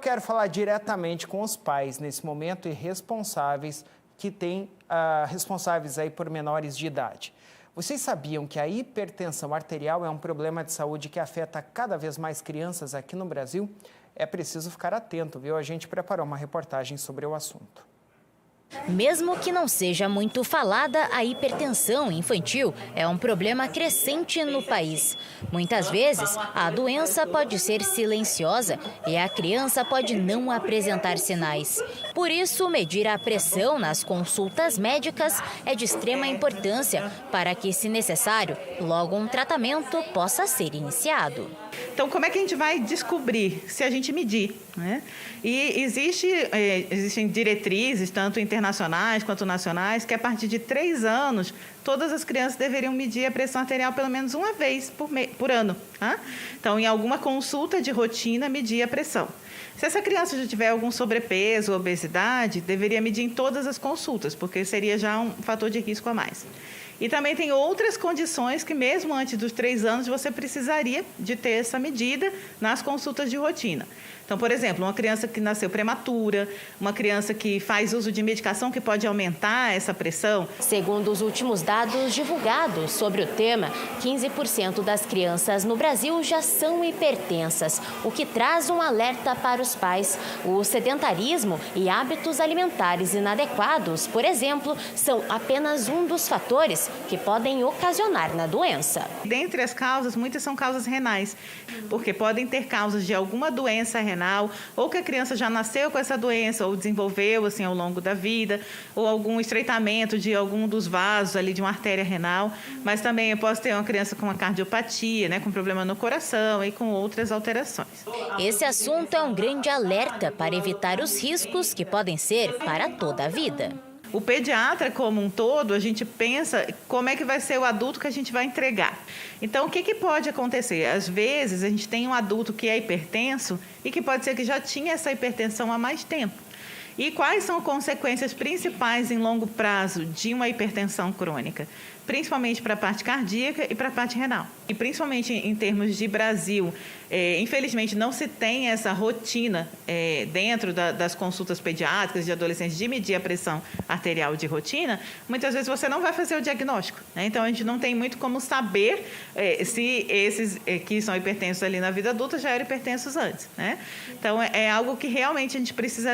quero falar diretamente com os pais nesse momento e responsáveis que têm responsáveis aí por menores de idade. Vocês sabiam que a hipertensão arterial é um problema de saúde que afeta cada vez mais crianças aqui no Brasil? É preciso ficar atento, viu? A gente preparou uma reportagem sobre o assunto. Mesmo que não seja muito falada, a hipertensão infantil é um problema crescente no país. Muitas vezes, a doença pode ser silenciosa e a criança pode não apresentar sinais. Por isso, medir a pressão nas consultas médicas é de extrema importância para que, se necessário, logo um tratamento possa ser iniciado. Então, como é que a gente vai descobrir se a gente medir, né? E existem diretrizes, tanto internacionais quanto nacionais, que a partir de 3 anos, todas as crianças deveriam medir a pressão arterial pelo menos uma vez por ano. Tá? Então, em alguma consulta de rotina, medir a pressão. Se essa criança já tiver algum sobrepeso ou obesidade, deveria medir em todas as consultas, porque seria já um fator de risco a mais. E também tem outras condições que, mesmo antes dos 3 anos, você precisaria de ter essa medida nas consultas de rotina. Então, por exemplo, uma criança que nasceu prematura, uma criança que faz uso de medicação que pode aumentar essa pressão. Segundo os últimos dados divulgados sobre o tema, 15% das crianças no Brasil já são hipertensas, o que traz um alerta para os pais. O sedentarismo e hábitos alimentares inadequados, por exemplo, são apenas um dos fatores que podem ocasionar na doença. Dentre as causas, muitas são causas renais, porque podem ter causas de alguma doença renal, ou que a criança já nasceu com essa doença, ou desenvolveu assim ao longo da vida, ou algum estreitamento de algum dos vasos ali de uma artéria renal, mas também eu posso ter uma criança com uma cardiopatia, né, com problema no coração e com outras alterações. Esse assunto é um grande alerta para evitar os riscos que podem ser para toda a vida. O pediatra, como um todo, a gente pensa como é que vai ser o adulto que a gente vai entregar. Então, o que pode acontecer? Às vezes, a gente tem um adulto que é hipertenso e que pode ser que já tinha essa hipertensão há mais tempo. E quais são as consequências principais em longo prazo de uma hipertensão crônica? Principalmente para a parte cardíaca e para a parte renal. E principalmente em termos de Brasil, infelizmente não se tem essa rotina dentro das consultas pediátricas de adolescentes de medir a pressão arterial de rotina. Muitas vezes você não vai fazer o diagnóstico, né? Então a gente não tem muito como saber se esses que são hipertensos ali na vida adulta já eram hipertensos antes, né? Então é algo que realmente a gente precisa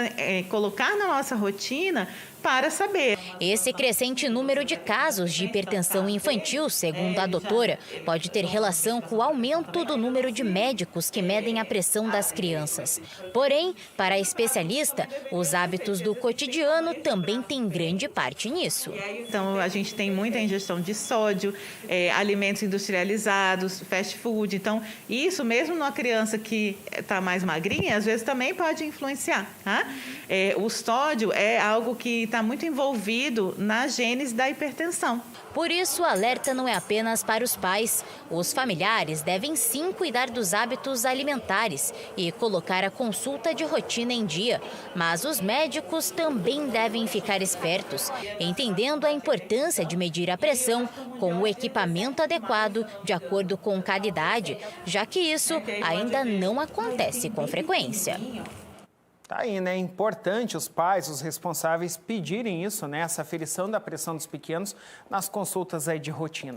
colocar na nossa rotina para saber. Esse crescente número de casos de hipertensão infantil, segundo a doutora, pode ter relação com o aumento do número de médicos que medem a pressão das crianças. Porém, para a especialista, os hábitos do cotidiano também têm grande parte nisso. Então, a gente tem muita ingestão de sódio, alimentos industrializados, fast food. Então, isso mesmo numa criança que está mais magrinha, às vezes também pode influenciar. Tá? O sódio é algo que está muito envolvido na gênese da hipertensão. Por isso, o alerta não é apenas para os pais. Os familiares devem sim cuidar dos hábitos alimentares e colocar a consulta de rotina em dia. Mas os médicos também devem ficar espertos, entendendo a importância de medir a pressão com o equipamento adequado, de acordo com cada idade, já que isso ainda não acontece com frequência. Tá aí, né? É importante os pais, os responsáveis pedirem isso, né? Essa aferição da pressão dos pequenos nas consultas aí de rotina.